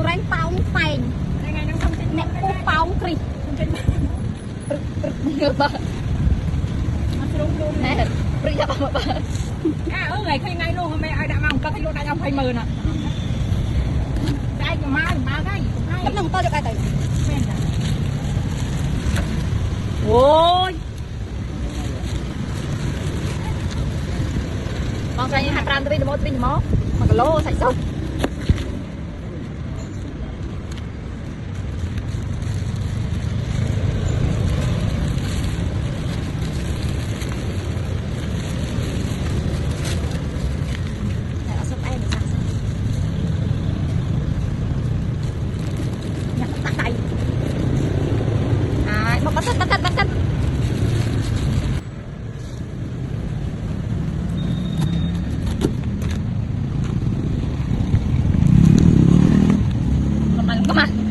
rang tao phèn nè u bao kri nè bự ra bao bự ngày khi ngay luôn mẹ ai đã mang có thấy luôn anh ông phải mờ nè đây mà má đây lắm nông to cho cái tay ôi con cái hạt ran tri mốt mà cái lô sạch sâu come on.